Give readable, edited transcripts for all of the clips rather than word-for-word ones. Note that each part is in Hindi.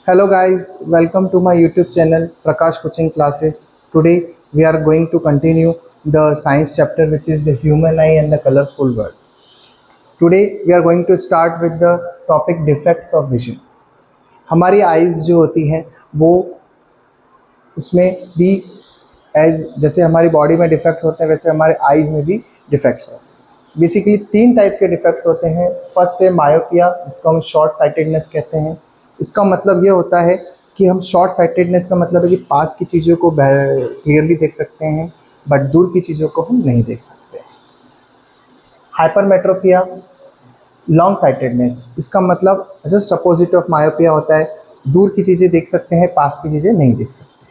Hello guys, welcome to my YouTube channel Prakash Coaching Classes. Today we are going to continue the science chapter which is the human eye and the colorful world. Today we are going to start with the topic defects of vision. हमारी आईज जो होती हैं वो उसमें भी जैसे हमारी बॉडी में डिफेक्ट्स होते हैं वैसे हमारे आईज में भी डिफेक्ट्स होते हैं। बेसिकली 3 टाइप के डिफेक्ट्स होते हैं। फर्स्ट है मायोपिया, जिसको हम शॉर्ट साइटेडनेस कहते हैं। इसका मतलब ये होता है कि हम शॉर्ट साइटेडनेस का मतलब है कि पास की चीज़ों को क्लियरली देख सकते हैं बट दूर की चीज़ों को हम नहीं देख सकते। हाइपरमेट्रोपिया, लॉन्ग साइटेडनेस, इसका मतलब जस्ट अपोजिट ऑफ मायोपिया होता है, दूर की चीज़ें देख सकते हैं, पास की चीज़ें नहीं देख सकते।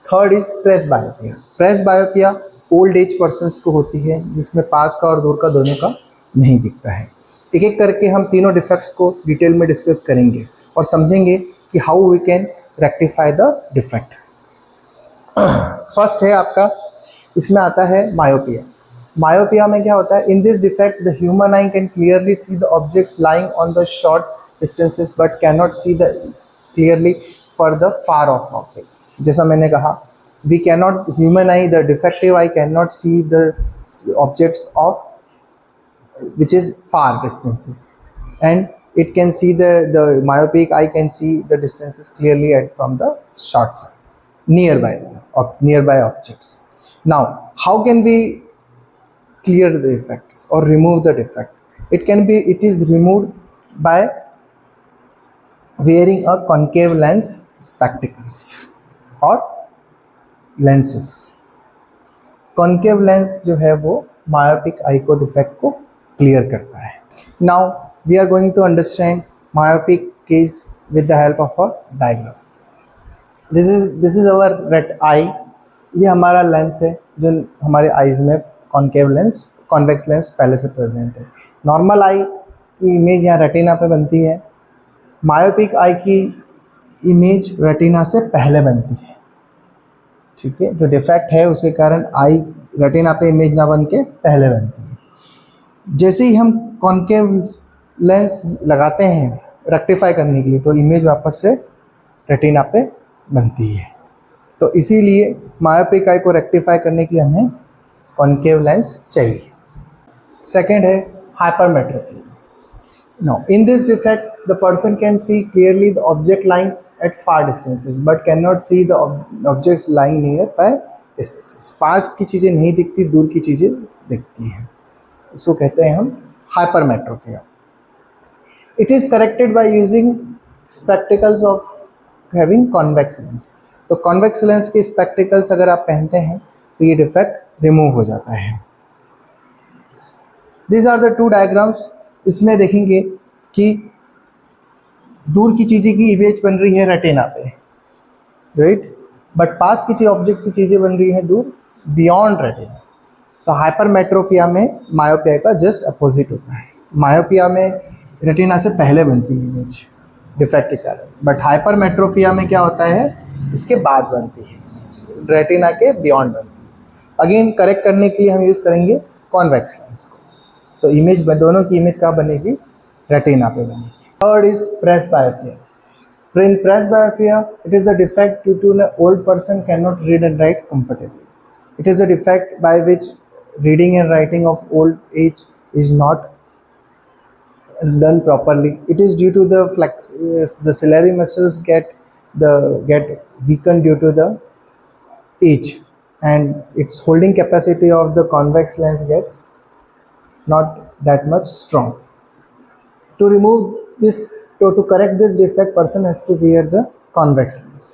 Third is presbyopia. Presbyopia old age persons को होती है, जिसमें पास का और दूर का दोनों का नहीं दिखता है। एक एक करके हम तीनों डिफेक्ट्स को डिटेल में डिस्कस करेंगे और समझेंगे कि how we can rectify the defect. First है आपका, इसमें आता है मायोपिया। मायोपिया में क्या होता है? In this defect the human eye can clearly see the objects lying on the short distances but can not see the clearly for the far of object. जैसा मैंने कहा, we can not, human eye, the defective eye can not see the objects of which is far distances, and it can see the myopic eye can see the distances clearly from the short side nearby objects. Now how can we clear the effects or remove the defect? It is removed by wearing a concave lens spectacles or lenses. concave lens जो है वो myopic eye को defect को क्लियर करता है। Now we are going to understand myopic case with the help of a diagram. This is our rate eye. ये हमारा लेंस है जो हमारे आईज में कॉन्केव लेंस, कॉन्वेक्स लेंस पहले से प्रेजेंट है। नॉर्मल आई की इमेज यहाँ रेटिना पे बनती है, मायोपिक आई की इमेज रेटिना से पहले बनती है। ठीक है, जो डिफेक्ट है उसके कारण आई रेटिना पे इमेज ना बन के पहले बनती है। जैसे ही हम कॉन्केव लेंस लगाते हैं रेक्टिफाई करने के लिए तो इमेज वापस से रेटिना पे बनती है। तो इसीलिए मायोपिक आई को रेक्टिफाई करने के लिए हमें कॉन्केव लेंस चाहिए। सेकंड है hypermetropia. Now in this defect the person can see clearly the object lying at far distances but can not see the objects lying near by distances. पास की चीज़ें नहीं दिखती, दूर की चीज़ें दिखती हैं। इसको कहते हैं हम hypermetropia. It is corrected by using spectacles of having convex lens. तो कॉन्वेक्स लेंस के स्पेक्टिकल्स अगर आप पहनते हैं तो ये डिफेक्ट रिमूव हो जाता है। This are the 2 diagrams. इसमें देखेंगे कि दूर की चीज़ें की इमेज बन रही है रेटिना पे, राइट, बट पास की ऑब्जेक्ट की चीज़ें बन रही है दूर, बियॉन्ड रेटिना। तो हाइपरमेट्रोपिया में मायोपिया का जस्ट अपोजिट होता है। मायोपिया में रेटिना से पहले बनती है इमेज डिफेक्ट के कारण, बट हाइपरमेट्रोपिया में क्या होता है, इसके बाद बनती है इमेज, रेटिना के बियॉन्ड बनती है। अगेन करेक्ट करने के लिए हम यूज़ करेंगे कॉन्वेक्स लेंस को। तो इमेज दोनों की इमेज कहाँ बनेगी? रेटिना पे बनेगी। Third is presbyopia. In presbyopia it is the defect due to an old person cannot read and write comfortably. It is a defect by which reading and writing of old age is not done properly. It is due to the the ciliary muscles get weakened due to the age, and its holding capacity of the convex lens gets not that much strong. To remove this, to correct this defect, person has to wear the convex lens.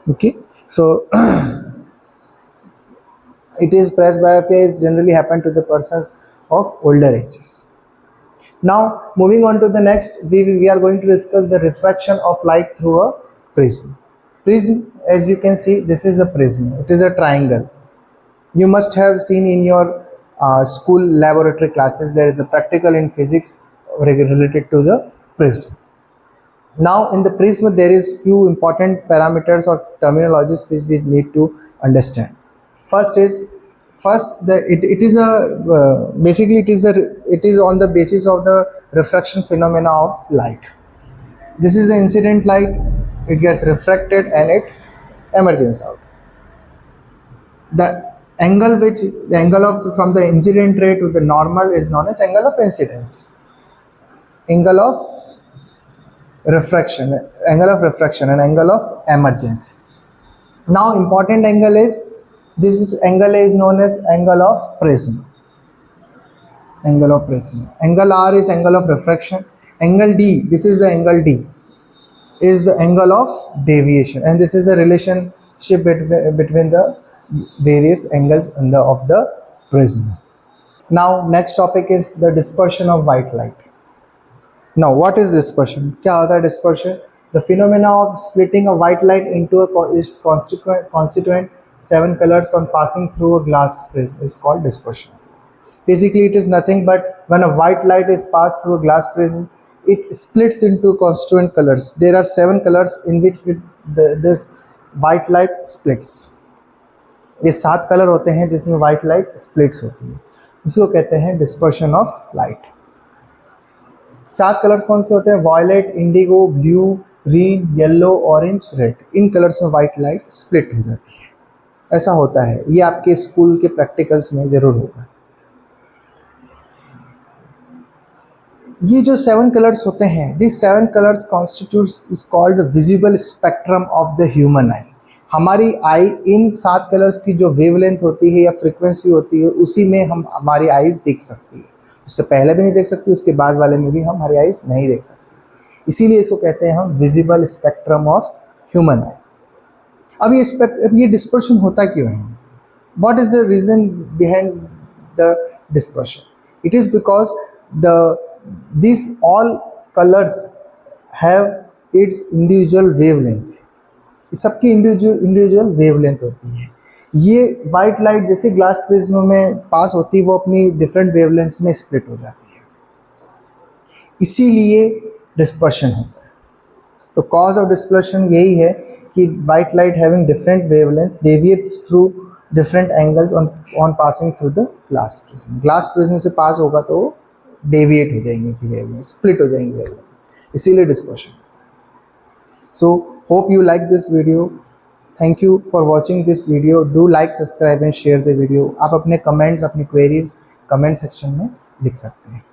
Okay, so it is presbyopia is generally happen to the persons of older ages. Now moving on to the next, we are going to discuss the refraction of light through a prism. Prism, as you can see, this is a prism. It is a triangle. You must have seen in your school laboratory classes there is a practical in physics related to the prism. Now in the prism there is few important parameters or terminologies which we need to understand. First, it is basically it is on the basis of the refraction phenomena of light. This is the incident light, it gets refracted and it emerges out. The angle of from the incident ray to the normal is known as angle of incidence. Angle of refraction and angle of emergence. Now important angle is, angle is known as angle of prism. Angle R is angle of refraction. Angle D, this is the angle D, is the angle of deviation, and this is the relationship between the various angles of the prism. Now next topic is the dispersion of white light. Now what is dispersion? क्या होता है dispersion? The phenomena of splitting a white light into its constituent 7 colors on passing through a glass prism is called dispersion. Basically it is nothing but when a white light is passed through a glass prism, it splits into constituent colors. There are 7 colors in which this white light splits. ये 7 कलर होते हैं जिसमें व्हाइट लाइट स्प्लिट्स होती है, उसको कहते हैं डिस्पर्शन ऑफ लाइट. 7 कलर्स कौन से होते हैं? Violet, indigo, blue, green, yellow, orange, red. इन कलर्स में व्हाइट लाइट स्प्लिट हो जाती है. ऐसा होता है, ये आपके स्कूल के प्रैक्टिकल्स में ज़रूर होगा. ये जो 7 कलर्स होते हैं, this 7 colours constitutes is called the visible spectrum of the human आई. हमारी आई इन 7 कलर्स की जो वेवलेंथ होती है या फ्रीक्वेंसी होती है, उसी में हम हमारी आईज देख सकती है. उससे पहले भी नहीं देख सकती, उसके बाद वाले में भी हमारी आईज नहीं देख सकती. इसीलिए इसको कहते हैं हम visible spectrum of human eye. अब ये डिस्पर्शन होता क्यों है? What is the reason behind the dispersion? It is because these all colors have its individual wavelength. सबकी इंडिविजुअल वेवलेंथ होती है. ये वाइट लाइट जैसे ग्लास प्रिज्म में पास होती है, वो अपनी डिफरेंट वेवलेंथ्स में स्प्लिट हो जाती है, इसीलिए डिस्पर्शन होता है. तो कॉज ऑफ डिस्पर्शन यही है कि white light having different wavelengths deviate through different angles on passing through the glass prism. Glass prism से पास होगा तो डेविएट हो जाएंगे कि वेवलेंथ, स्प्लिट हो जाएंगे वेवलेंथ, इसीलिए dispersion. So hope you like this video. Thank you for watching this video. Do like, subscribe and share the video. आप अपने कमेंट्स, अपनी क्वेरीज कमेंट सेक्शन में लिख सकते हैं.